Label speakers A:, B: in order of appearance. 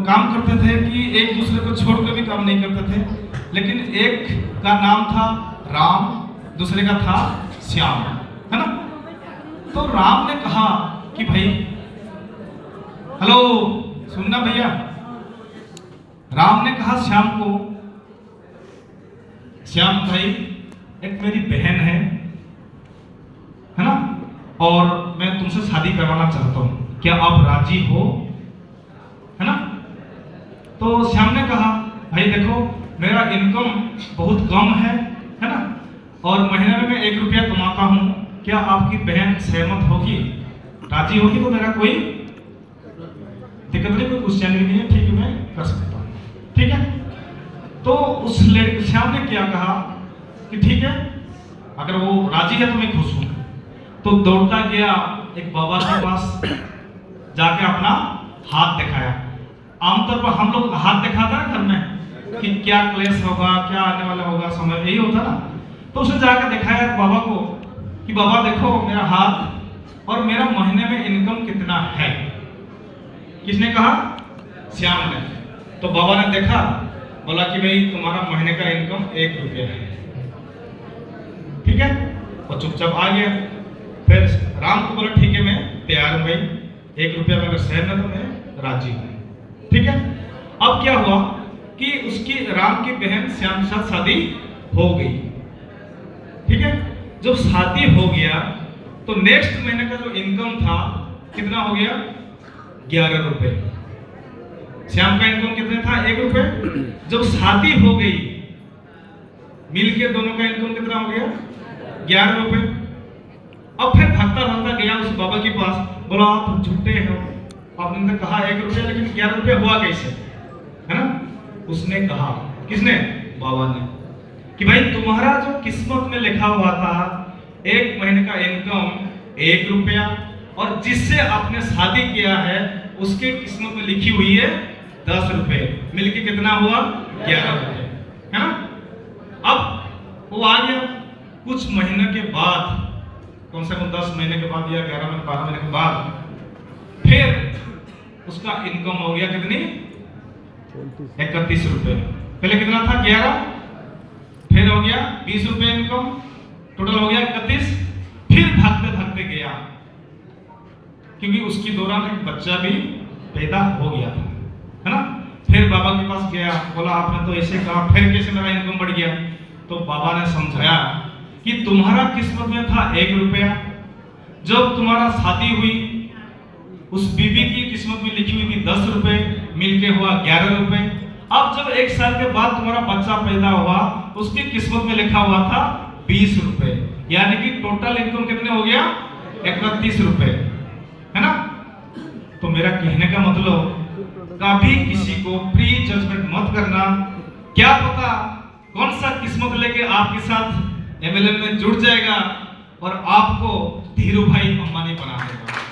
A: काम करते थे कि एक दूसरे को छोड़ के भी काम नहीं करते थे, लेकिन एक का नाम था राम, दूसरे का था श्याम, है ना। तो राम ने कहा कि भाई, हेलो सुनना भैया, राम ने कहा श्याम को, श्याम भाई एक मेरी बहन है ना, और मैं तुमसे शादी करवाना चाहता हूं, क्या आप राजी हो, है ना। तो श्याम ने कहा भाई देखो, मेरा इनकम बहुत कम है ना, और महीने में मैं 1 रुपया कमाता हूं, क्या आपकी बहन सहमत होगी, राजी होगी, तो मेरा कोई दिक्कत नहीं, कोई क्वेश्चन नहीं है, ठीक है मैं कर सकता हूं, ठीक है। तो उस लड़के श्याम ने क्या कहा कि ठीक है, अगर वो राजी है तो मैं खुश हूं। तो दौड़ता गया एक बाबा के पास, जाके अपना हाथ दिखाया। आमतौर पर हम लोग हाथ दिखाता है घर में कि क्या क्लेश होगा, क्या आने वाला होगा समय, यही होता ना। तो उसने जाकर दिखाया बाबा को कि बाबा देखो मेरा हाथ और मेरा महीने में इनकम कितना है। किसने कहा? श्याम ने। तो बाबा ने देखा, बोला कि भाई तुम्हारा महीने का इनकम 1 रुपया है, ठीक है, और चुपचाप आ गया। फिर राम को बोला ठीक है मैं तैयार हूं भाई, 1 रुपया में अगर सहमत है तो मैं राजी हूं, ठीक है। अब क्या हुआ कि उसकी राम की बहन श्याम के साथ शादी हो गई, ठीक है। जब शादी हो गया तो नेक्स्ट महीने का जो इनकम था कितना हो गया? 11 रुपए। श्याम का इनकम कितना था? 1 रुपए। जब शादी हो गई, मिलके दोनों का इनकम कितना हो गया? 11 रुपए। अब फिर भागता भागता गया उस बाबा के पास, बोला आप झूठे हो, आपने तो कहा 1 रुपया, लेकिन 11 रुपया हुआ कैसे, है ना। उसने कहा, किसने? बाबा ने, कि भाई तुम्हारा जो किस्मत में लिखा हुआ था 1 महीने का इनकम 1 रुपया, और जिससे आपने शादी किया है उसके किस्मत में लिखी हुई है 10 रुपए, मिलके कितना हुआ? 11 रुपए, है ना। अब वो आ गया कुछ महीने के बाद, कम से कम 10 महीने के बाद या 11 महीने 12 महीने के बाद, फिर उसका इनकम हो गया कितनी? 31 रुपए। पहले कितना था? 11, फिर हो गया 20 रुपए इनकम, टोटल हो गया 31। फिर भागते भागते गया, क्योंकि उसकी दौरान एक बच्चा भी पैदा हो गया था, है ना। फिर बाबा के पास गया, बोला आपने तो ऐसे कहा, फिर कैसे मेरा इनकम बढ़ गया? तो बाबा ने समझाया कि तुम्हारा किस्मत में था 1 रुपया, जब तुम्हारा शादी हुई उस बीबी की किस्मत में लिखी हुई थी 10 रुपए, मिलके हुआ 11 रुपए। अब जब 1 साल के बाद तुम्हारा बच्चा पैदा हुआ, उसकी किस्मत में लिखा हुआ था 20 रुपए, यानी कि टोटल इनकम कितने हो गया? 31 रुपए, है ना। तो मेरा कहने का मतलब, कभी किसी को प्री जजमेंट मत करना, क्या पता कौन सा किस्मत लेके आपके साथ एमएलएम में जुड़ जाएगा और आपको धीरू भाई अंबानी बना देगा।